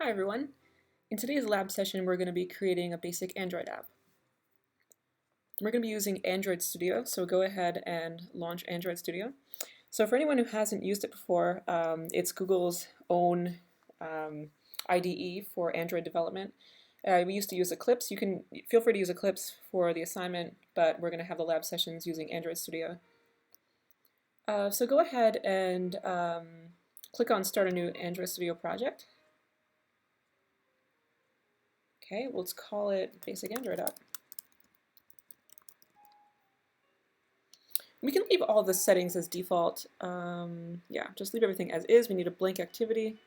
Hi everyone. In today's lab session, we're going to be creating a basic Android app. We're going to be using Android Studio, so go ahead and launch Android Studio. So for anyone who hasn't used it before, it's Google's own IDE for Android development. We used to use Eclipse. You can feel free to use Eclipse for the assignment, but we're going to have the lab sessions using Android Studio. So go ahead and click on Start a New Android Studio Project. Okay, let's call it Basic Android App. We can leave all the settings as default. Yeah, just leave everything as is. We need a blank activity.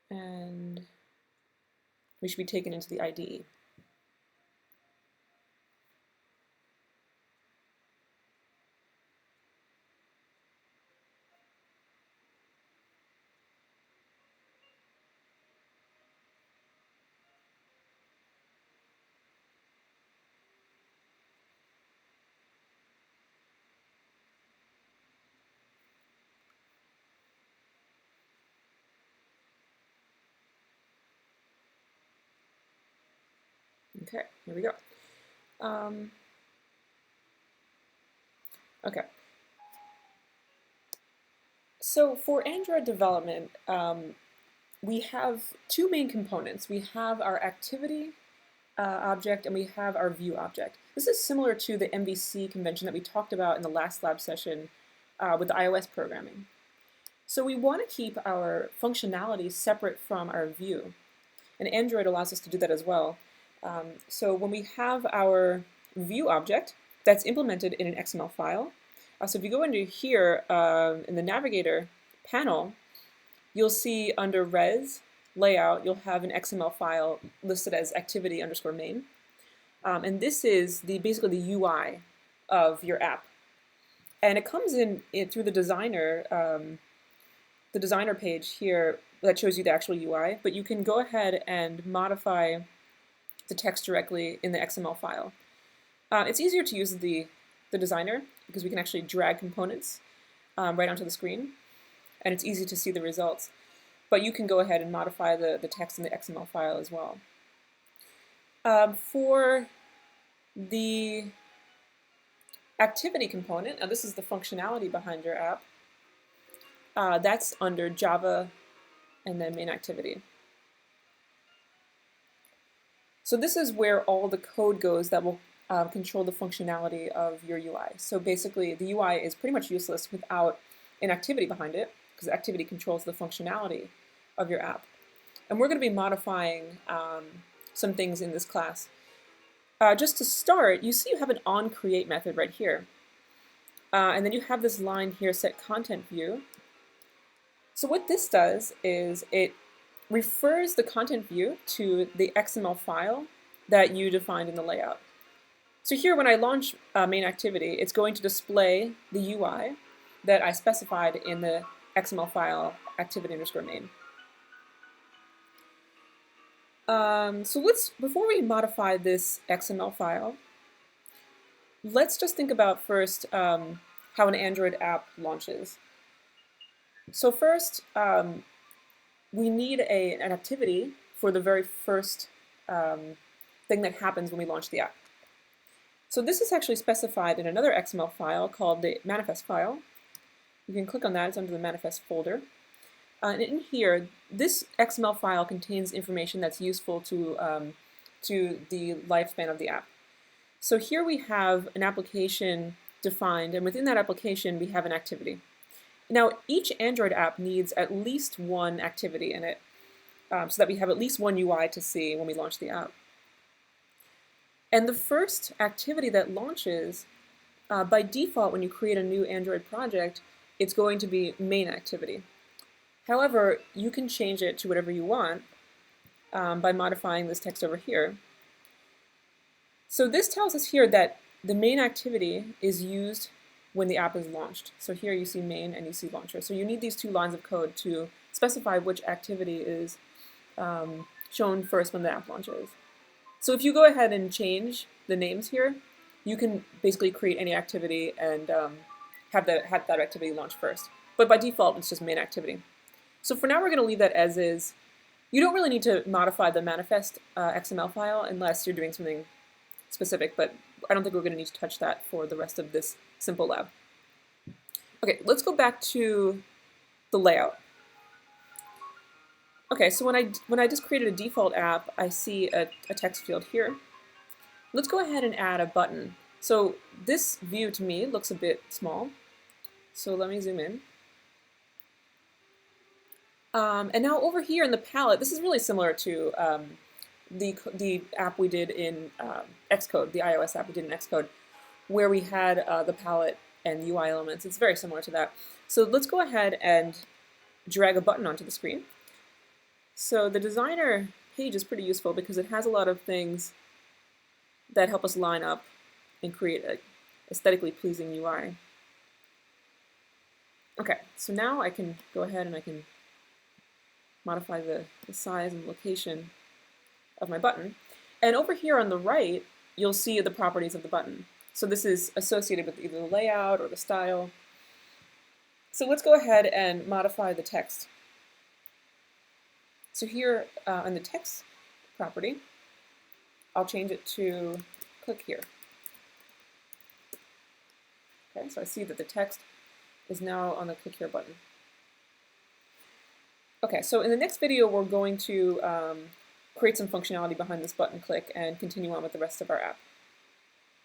And we should be taken into the IDE. Okay, here we go. Okay. So for Android development, we have two main components. We have our activity object and we have our view object. This is similar to the MVC convention that we talked about in the last lab session with the iOS programming. So we want to keep our functionality separate from our view. And Android allows us to do that as well. So when we have our view object that's implemented in an XML file, so if you go into here in the navigator panel, you'll see under res layout, you'll have an XML file listed as activity_main. And this is basically the UI of your app. And it comes in through the designer page here that shows you the actual UI, but you can go ahead and modify the text directly in the XML file. It's easier to use the designer because we can actually drag components right onto the screen, and it's easy to see the results. But you can go ahead and modify the text in the XML file as well. For the activity component, now this is the functionality behind your app, that's under Java and then main activity. So this is where all the code goes that will control the functionality of your UI. So basically the UI is pretty much useless without an activity behind it, because the activity controls the functionality of your app. And we're going to be modifying some things in this class. Just to start, you see you have an onCreate method right here. And then you have this line here, set content view. So what this does is it refers the content view to the XML file that you defined in the layout. So here when I launch main activity, it's going to display the UI that I specified in the XML file activity_main. So before we modify this XML file, let's just think about first how an Android app launches. So first, we need an activity for the very first thing that happens when we launch the app. So this is actually specified in another XML file called the manifest file. You can click on that, it's under the manifest folder. And in here, this XML file contains information that's useful to the lifespan of the app. So here we have an application defined, and within that application we have an activity. Now each Android app needs at least one activity in it, so that we have at least one UI to see when we launch the app. And the first activity that launches, by default when you create a new Android project, it's going to be main activity. However, you can change it to whatever you want by modifying this text over here. So this tells us here that the main activity is used when the app is launched. So here you see main and you see launcher. So you need these two lines of code to specify which activity is shown first when the app launches. So if you go ahead and change the names here, you can basically create any activity and have that activity launch first. But by default, it's just main activity. So for now, we're going to leave that as is. You don't really need to modify the manifest XML file unless you're doing something specific, but I don't think we're going to need to touch that for the rest of this simple lab. Okay, let's go back to the layout. Okay, so when I just created a default app, I see a text field here. Let's go ahead and add a button. So this view to me looks a bit small. So let me zoom in. And now over here in the palette, this is really similar to the app we did in Xcode, the iOS app we did in Xcode, where we had the palette and UI elements. It's very similar to that. So let's go ahead and drag a button onto the screen. So the designer page is pretty useful because it has a lot of things that help us line up and create an aesthetically pleasing UI. Okay, so now I can go ahead and I can modify the size and location of my button. And over here on the right, you'll see the properties of the button. So this is associated with either the layout or the style. So let's go ahead and modify the text. So here on the text property, I'll change it to click here. Okay, so I see that the text is now on the click here button. Okay, so in the next video, we're going to create some functionality behind this button click and continue on with the rest of our app.